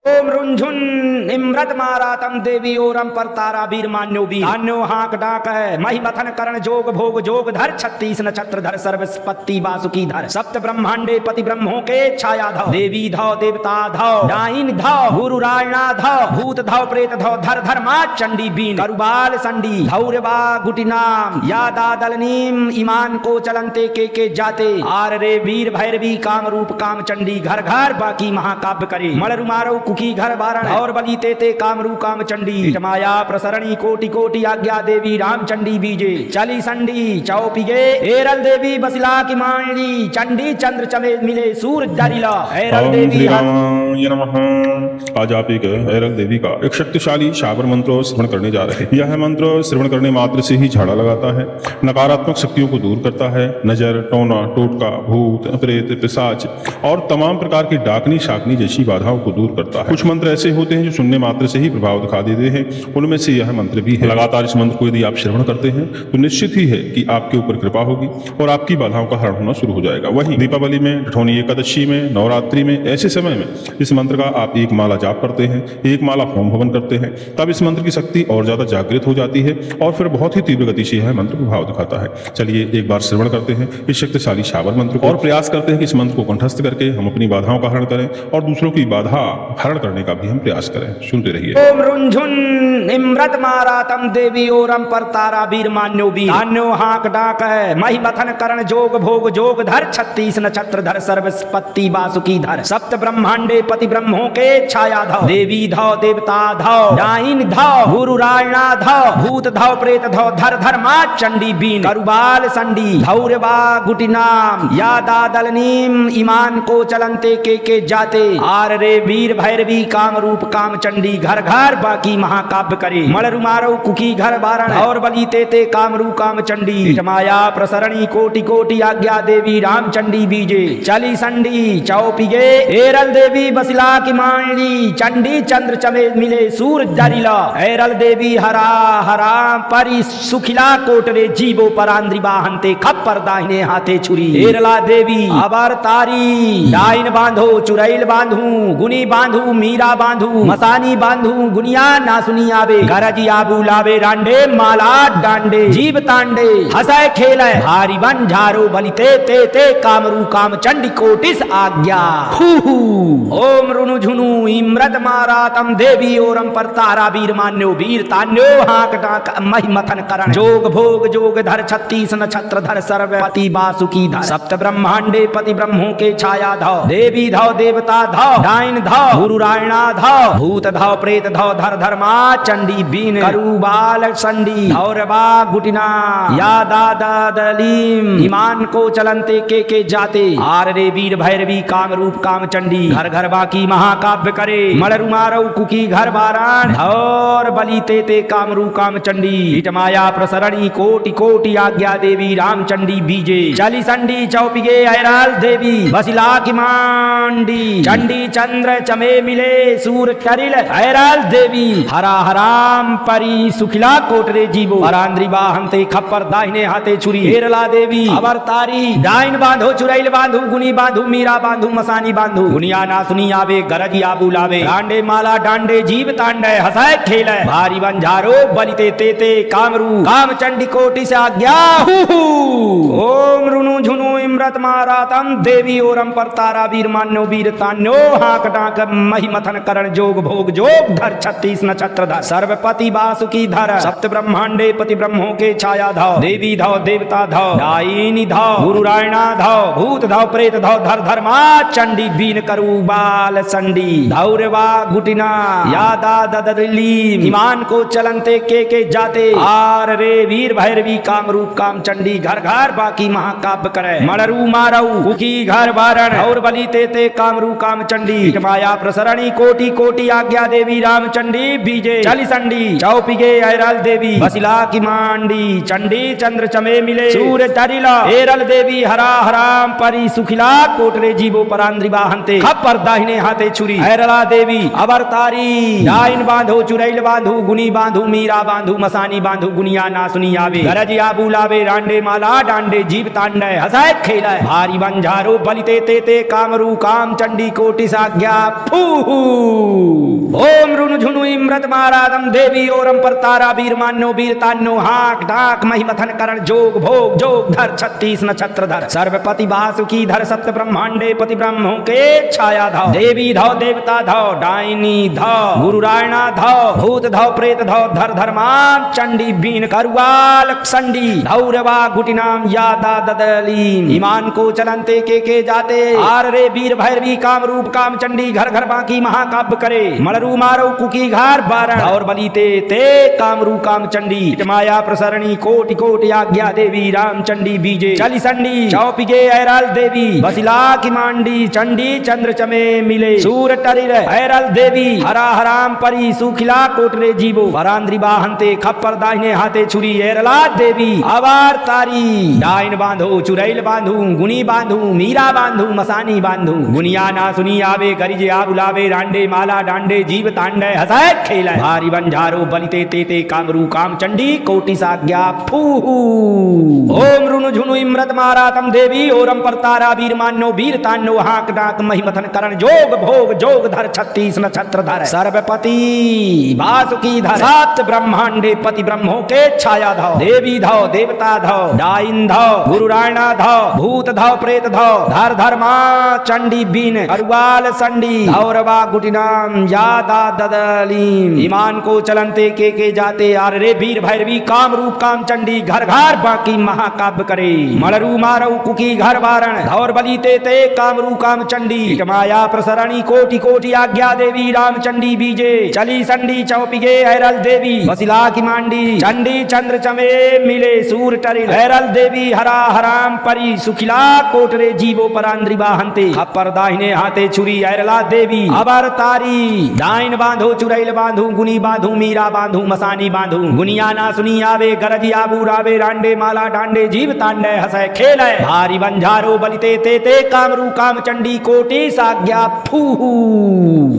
ओम रुंझुन इमृत मारातम देवी Oram पर तारा वीर मान्यो वीर अन्यो हाक डाक है मही मथन करण जोग भोग जोग धर 36 नक्षत्र धर सर्वस्पत्ति वासुकी धर सप्त ब्रह्मांडे पति ब्रह्मों के छाया धव देवी धव देवता धव डाइन धव गुरु रायणा धव भूत धव प्रेत धव धर धर्मा चंडी बीन करुबाल संडी धौर्यवा गुटी नाम या दादल नीम ईमान को चलनते के जाते आर रे वीर भैरवी काम रूप काम चंडी घर घर बाकी महाकाव्य करे मलरु मारो कुकी घर बारण और बली तेते कामरू काम चंडी माया प्रसरणी कोटि कोटि आज्ञा देवी राम चंडी बीजे चली संडी चौपिगे एरल देवी बसिला की माणी चंडी चंद्र चमे मिले सूरज दरिला एरल देवी नमः। आज आप एक एरल देवी का एक शक्तिशाली शाबर मंत्र श्रवण करने जा रहे हैं। यह मंत्र श्रवण करने मात्र से ही झाड़ा लगाता है, नकारात्मक शक्तियों को दूर करता है, नजर टोना टोटका भूत प्रेत पिशाच और तमाम प्रकार की डाकनी शाकनी जैसी बाधाओं को दूर करता है। कुछ मंत्र ऐसे होते हैं जो सुनने मात्र से ही प्रभाव दिखा देते हैं, उनमें से यह मंत्र भी है। लगातार इस मंत्र को यदि आप श्रवण करते हैं तो निश्चित ही है कि आपके ऊपर कृपा होगी और आपकी बाधाओं का हरण होना शुरू हो जाएगा। वहीं दीपावली में, ठठौनी एकादशी में, नवरात्रि में, ऐसे समय में इस मंत्र का आप एक माला जाप करते हैं, एक माला होम हवन करते हैं, तब इस मंत्र की शक्ति और ज्यादा जागृत हो जाती है और फिर बहुत ही तीव्र गति से यह मंत्र प्रभाव दिखाता है। चलिए एक बार श्रवण करते हैं इस शक्तिशाली शाबर मंत्र को और प्रयास करते हैं कि इस मंत्र को कंठस्थ करके हम अपनी बाधाओं का हरण करें और दूसरों की बाधा हरण करने का भी हम प्रयास करें। सुनते रहिए। ओम रुंझुन इमृत मारातम देवी ओरम पर तारा वीर मान्यो वीर अन्यो हाक डाक है मही मथन करण जोग भोग जोग धर 36 नक्षत्र धर सर्वस्पत्ति वासुकी धर सप्त ब्रह्मांडे पति ब्रह्मों के छाया धव देवी धव देवता धव डाइन धव गुरु रायणा धव भूत धव प्रेत धव धर धर्मा चंडी बीन करुबाल संडी धौर्यवा गुटी नाम या दादल नीम ईमान को चलनते के जाते आर रे वीर भैरवी काम रूप काम चंडी घर घर बाकी महाकाव्य करे मलरु मारो कुकी घर बारण और बली तेते कामरू काम चंडी माया प्रसरणी कोटि कोटि आज्ञा देवी राम चंडी बीजे चली संडी चौपिगे एरल देवी बसिला की माणी चंडी चंद्र चमे मिले सूरज दरिला एरल देवी हरा हरा परि सुखिला कोटरे जीवो परांद्रि बाहनते खप्पर दाहिने हाथे छुरी एरला देवी अबर तारी डाइन बांधो चुरैल बांधू गुनी बांधू मीरा बांधू मसानी बांधू गुनिया ना सुनी आवे गरजी आबू लावे रांडे माला डांडे जीव तांडे हंसाए खेलाए हारी बन झारो बलिते ते ते कामरू काम चंडी कोटिस आज्ञा ओम रुनु झुनु इमृत मारातम देवी ओरम पर तारा वीर मान्यो वीर तान्यो हाक डाक मही मथन करण जोग भोग जोग धर 36 नक्षत्र धर सर्वपति वासुकी धर सप्त ब्रह्मांडे पति ब्रह्मों के छाया धव देवी धव देवता धव डाइन धव गुरु रायणा धव भूत धव प्रेत धव धर धर्मा चंडी बीन करुबाल संडी धौरवा गुटिना या दादा दलीम ईमान को चलनते के जाते आर रे वीर भैरवी काम रूप काम चंडी घर घर बाकी महाकाव्य करे मलरु मारो कुकी घर बारण और बली तेते कामरू काम चंडी माया प्रसरणी कोटि कोटि आज्ञा देवी राम चंडी बीजे चली संडी चौपिगे ऐराल देवी बसिला की मांडी चंडी चंद्र चमे मिले सूर करिल ऐराल देवी हरा हराम परी सुखिला कोटरे जीवो परांद्रि बाहनते खप्पर दाहिने हाथे छुरी हेरला देवी अबर तारी डाइन बांधो चुरैल बांधू गुनी बांधू मीरा बांधू मसानी बांधू गुनिया ना सुनी आवे गरजी आबू लावे डांडे माला डांडे जीव तांडे हंसाए खेले भारी बंजारो बलिते तेते कामरू काम चंडी कोटि से आज्ञा ओम रुनु झुनु इमृत मारातम देवी ओरम पर तारा वीर मान्यो वीर तान्यो हाक डाक मही मथन करण जोग भोग जोग धर 36 नक्षत्र धर सर्वपति वासुकी धर सप्त ब्रह्मांडे पति ब्रह्मों के छाया धव देवी धव देवता धव डाइनी धव गुरु रायणा धव भूत धव प्रेत धव धर धर्मा चंडी बीन करू बाल संडी धौरवा गुटिना यादा ददली ईमान को चलनते के जाते आर रे वीर भैरवी काम रूप काम चंडी घर घर बाकी महाकाव्य करे मलरू मारऊ कुकी घर बारण और बली तेते कामरू काम चंडी माया प्रसरणी कोटि कोटि आज्ञा देवी राम चंडी बीजे चली संडी चौपिगे ऐराल देवी बसिला की मांडी चंडी चंद्र चमे मिले सूरज तरिला एरल देवी हरा हराम परी सुखिला कोटरे जीवो परांद्रि बाहनते खप्पर दाहिने हाथे छुरी ऐरला देवी अबर तारी डाइन बांधो चुरैल बांधू गुनी बांधू मीरा बांधू मसानी बांधू गुनिया ना सुनी आवे गरजी आबू लावे रांडे माला डांडे जीव तांडे हंसाए खेलाए भारी बंजारो बलिते तेते कामरू काम चंडी कोटि साज्ञा फू इम्रत मारादम देवी ओरम पर तारा वीर मान्यो वीर तान्यो हाक डाक महिमथन करण जोग भोग जोग धर 36 नक्षत्र धर सर्वपति वासुकी धर सप्त ब्रह्मांडे पति ब्रह्मों के छाया धौ देवी धौ देवता धौ डाइनी धौ गुरु रायणा धौ भूत धौ प्रेत धौ धर धर्मान चंडी बीन करुआल संडी धौरवा गुटिनाम यादा ददली ईमान को चलनते के जाते आर रे वीर भैरवी काम रूप काम चंडी घर घर बाकी महाकाव्य करे मलरू मारो कुकी घार बारण और बलीते ते कामरू काम चंडी माया प्रसरणी कोटि कोटि आज्ञा देवी राम चंडी बीजे चली संडी चौपिगे ऐराल देवी बसिला की मांडी चंडी चंद्र चमे मिले सूर टरिर ऐराल देवी हरा हराम परी सुखिला कोटरे जीवो वरांद्री बाहंते खप्पर दाहिने हाथे छुरी ऐरला देवी अवार तारी डाइन बांधो चुरैल बांधू गुनी बांधू मीरा बांधू मसानी बांधू गुनिया ना सुनी आवे गरिजे आ बुलावे रांडे माला डांडे जीव तांडे हसाए खेला भारी बंजारो बलिते तेते कामरू काम चंडी कोटि साज्ञा फूहू ओम रुनु झुनु इम्रत मारातम देवी ओरम पर तारा वीर मान्यो वीर तान्यो हाक डाक महिमथन करण जोग भोग जोग धर 36 नक्षत्र धर सर्वपति वासुकी धर सात ब्रह्मांडे पति ब्रह्मों के छाया धौ देवी धौ देवता धौ डाइन धौ गुरु रायणा धौ भूत धौ प्रेत धौ धर धर्मा चंडी बीन अरुवाल संडी धौरवा गुटिनाम यादा ददलीम ईमान को चलनते के जाते आर रे वीर भैरवी काम रूप काम चंडी घर घर बाकी महाकाव्य करे मलरू मारऊ कुकी घर वारण धौर बलीते ते कामरू काम चंडी माया प्रसरणी कोटि कोटि आज्ञा देवी राम चंडी बीजे चली संडी चौपिगे ऐरल देवी बसिला की मांडी चंडी चंद्र चमे मिले सूर टरिल ऐरल देवी हरा हराम परी सुखिला कोटरे जीवो परांद्री बाहंते अपर दाहिने हाथे छुरी ऐरला देवी अबर तारी दाइन बांधो चुरैल बांधू गुनी बांधू मीरा बांधू मसानी बांधू गुनिया ना सुनी आवे गरजी आबू रावे रांडे माला डांडे जीव तांडे हसै खेल भारी बंजारो बलिते तेते कामरू काम चंडी कोटि साज्ञा फूहू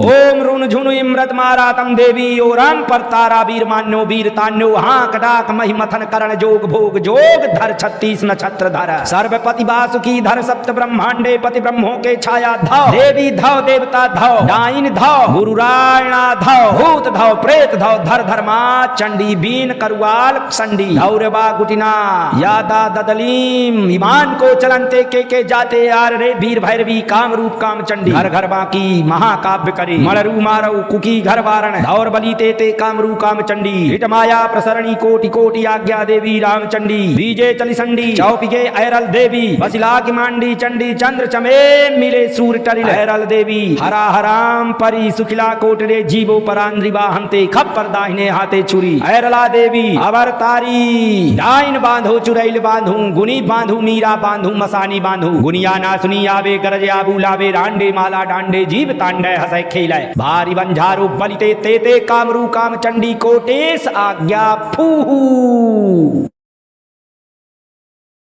ओम रुन झुनु इम्रत मारातम देवी ओरम पर तारा वीर मान्यो वीर तान्यो हाक डाक महिमथन करण जोग भोग जोग धर 36 नक्षत्र धर सर्वपति वासुकी धर सप्त ब्रह्मांडे पति ब्रह्मों के छाया धौ देवी धौ देवता धौ डाइन धौ गुरु रायणा धौ भूत धौ प्रेत धौ धर धर्मा चंडी बीन करुआल संडी धौरवा गुटिना यादा ददलीम ईमान को चलनते के जाते आर रे वीर भैरवी काम रूप काम चंडी घर घर बाकी महाकाव्य करे मलरू मारऊ कुकी घर वारण धौर बलीते ते कामरू काम चंडी हिट माया प्रसरणी कोटि कोटि आज्ञा देवी राम चंडी बीजे चली संडी चौपिगे ऐरल देवी बसिला की मांडी चंडी चंद्र चमे मिले सूर टरिल ऐरल देवी हरा हराम परी सुखिला कोटरे जीवो परांद्री बाहंते खप्पर दाहिने हाथे छुरी ऐरला देवी अवर तारी डाइन बांधो चुरैल बांधू गुनी बांधू मीरा बांधू मसानी बांधू गुनिया ना सुनी आवे गरजे आबू लावे रांडे माला डांडे जीव तांडे हसै खेल भारी बंजारो बलिते तेते कामरू काम चंडी कोटेश आज्ञा फूहू।